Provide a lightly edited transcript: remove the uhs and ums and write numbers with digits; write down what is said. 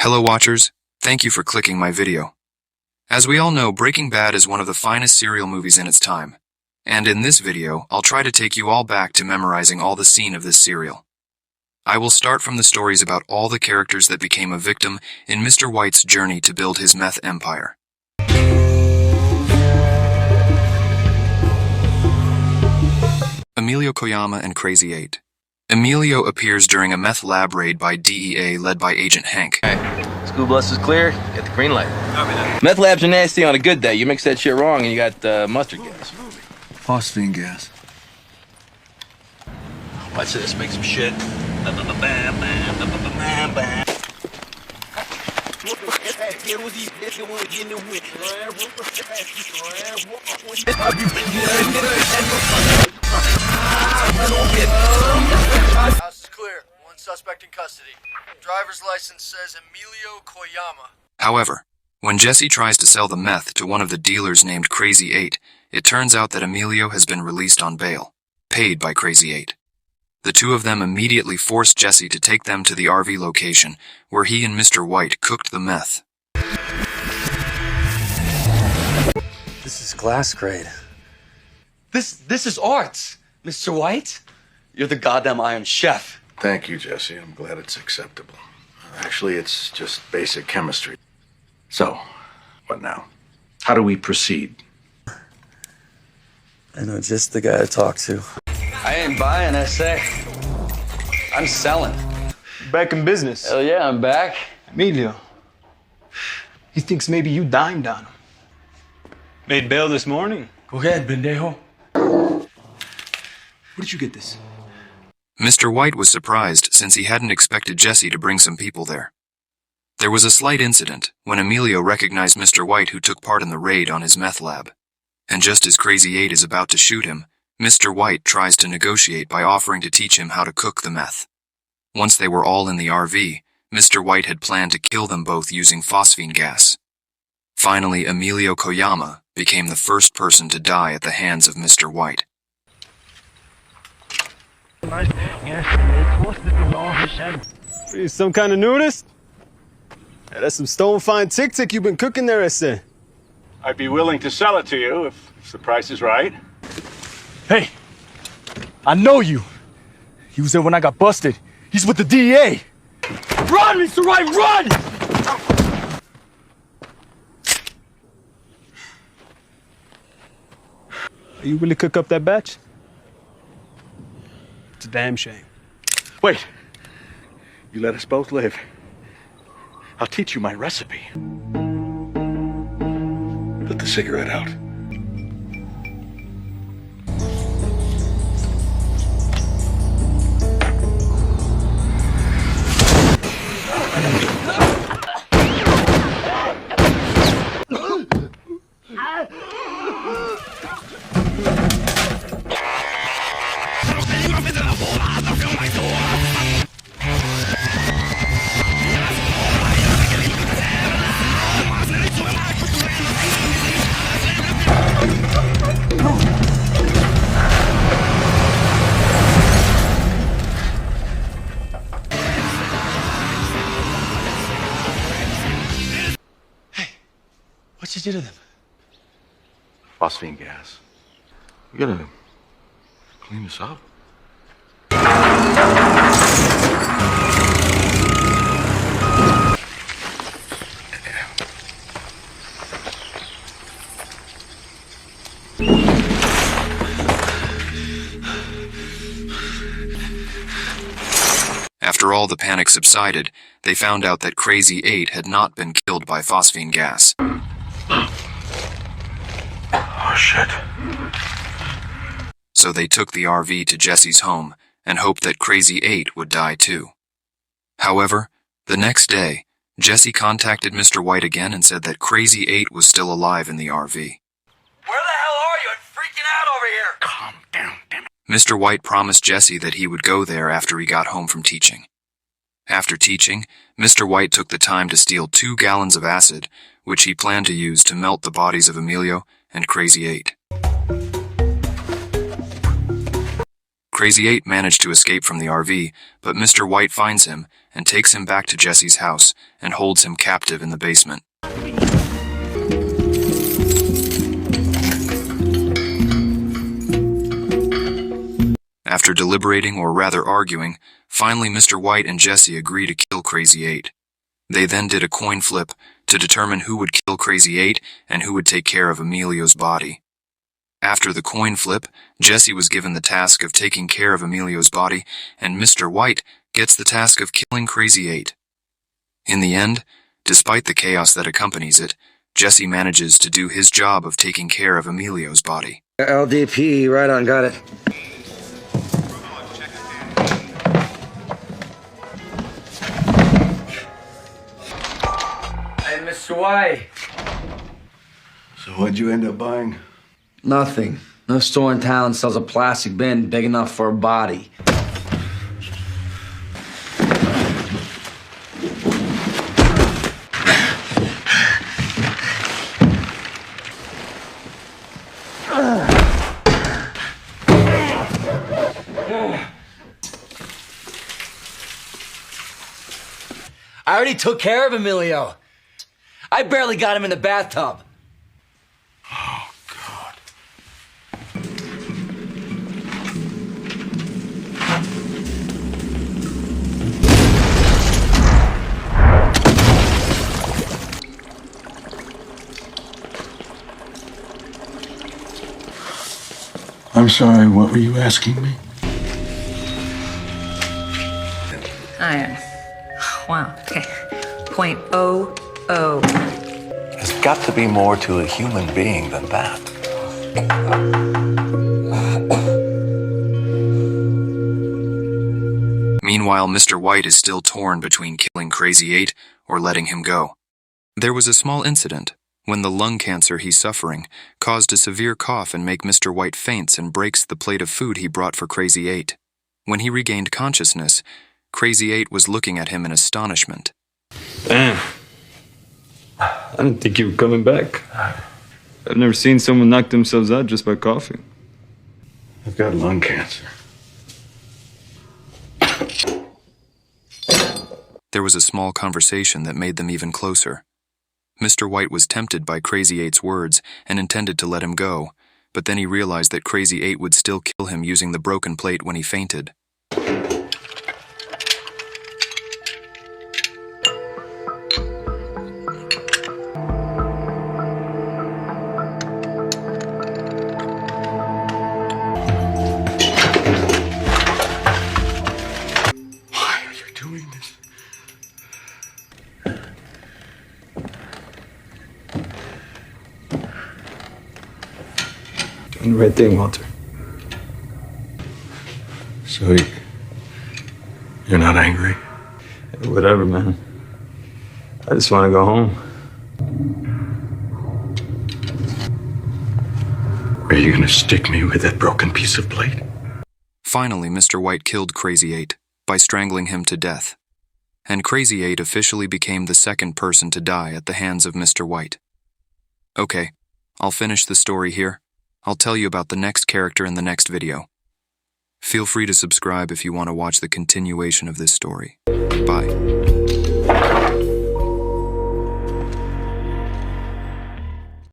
Hello watchers, thank you for clicking my video. As we all know, Breaking Bad is one of the finest serial movies in its time. And in this video, I'll try to take you all back to memorizing all the scene of this serial. I will start from the stories about all the characters that became a victim in Mr. White's journey to build his meth empire. Emilio, Koyama, and Krazy8. Emilio appears during a meth lab raid by DEA led by Agent Hank. Hey, school bus is clear. Get the green light. Meth labs are nasty on a good day. You mix that shit wrong and you got mustard gas. Phosphine gas. Watch this, make some shit. House is clear. One suspect in custody. Driver's license says Emilio Koyama. However, when Jesse tries to sell the meth to one of the dealers named Krazy8, it turns out that Emilio has been released on bail, paid by Krazy8. The two of them immediately force Jesse to take them to the RV location, where he and Mr. White cooked the meth. This is glass grade. This is art, Mr. White. You're the goddamn Iron Chef. Thank you, Jesse. I'm glad it's acceptable. Actually, it's just basic chemistry. So, what now? How do we proceed? I know just the guy to talk to. I ain't buying, I say. I'm selling. Back in business. Hell yeah, I'm back. Emilio. He thinks maybe you dimed on him. Made bail this morning. Go ahead, pendejo. Where did you get this? Mr. White was surprised since he hadn't expected Jesse to bring some people there. There was a slight incident when Emilio recognized Mr. White, who took part in the raid on his meth lab. And just as Krazy8 is about to shoot him, Mr. White tries to negotiate by offering to teach him how to cook the meth. Once they were all in the RV, Mr. White had planned to kill them both using phosphine gas. Finally, Emilio Koyama became the first person to die at the hands of Mr. White. He's some kind of nudist? Yeah, that's some stone fine tic-tac you've been cooking there, I say. I'd be willing to sell it to you if the price is right. Hey, I know you. He was there when I got busted. He's with the DEA. Run, Mr. White, run! You really cook up that batch? It's a damn shame. Wait. You let us both live. I'll teach you my recipe. Put the cigarette out. What you do to them? Phosphine gas. We gotta clean this up. After all the panic subsided, they found out that Krazy8 had not been killed by phosphine gas. Oh, shit. So they took the RV to Jesse's home and hoped that Krazy8 would die too. However, the next day, Jesse contacted Mr. White again and said that Krazy8 was still alive in the RV. Where the hell are you? I'm freaking out over here. Calm down, damn it. Mr. White promised Jesse that he would go there after he got home from teaching. After teaching, Mr. White took the time to steal 2 gallons of acid, which he planned to use to melt the bodies of Emilio and Krazy8. Krazy8 managed to escape from the RV, but Mr. White finds him and takes him back to Jesse's house and holds him captive in the basement. After deliberating, or rather arguing, finally Mr. White and Jesse agree to kill Krazy8. They then did a coin flip to determine who would kill Krazy8 and who would take care of Emilio's body. After the coin flip, Jesse was given the task of taking care of Emilio's body, and Mr. White gets the task of killing Krazy8. In the end, despite the chaos that accompanies it, Jesse manages to do his job of taking care of Emilio's body. LDP, right on, got it. Hey, Mr. White. So what'd you end up buying? Nothing. No store in town sells a plastic bin big enough for a body. I already took care of Emilio. I barely got him in the bathtub. Oh, God. I'm sorry, what were you asking me? Iron. Wow, okay. .00. There's got to be more to a human being than that. Meanwhile, Mr. White is still torn between killing Krazy8 or letting him go. There was a small incident when the lung cancer he's suffering caused a severe cough and make Mr. White faints and breaks the plate of food he brought for Krazy8. When he regained consciousness, Krazy8 was looking at him in astonishment. Damn. I didn't think you were coming back. I've never seen someone knock themselves out just by coughing. I've got lung cancer. There was a small conversation that made them even closer. Mr. White was tempted by Krazy8's words and intended to let him go, but then he realized that Krazy8 would still kill him using the broken plate when he fainted. Why are you doing this? Doing the right thing, Walter. So you're not angry? Whatever, man. I just want to go home. Are you gonna stick me with that broken piece of plate? Finally, Mr. White killed Krazy8 by strangling him to death, and Krazy8 officially became the second person to die at the hands of Mr. White. Okay, I'll finish the story here. I'll tell you about the next character in the next video. Feel free to subscribe if you want to watch the continuation of this story. Bye.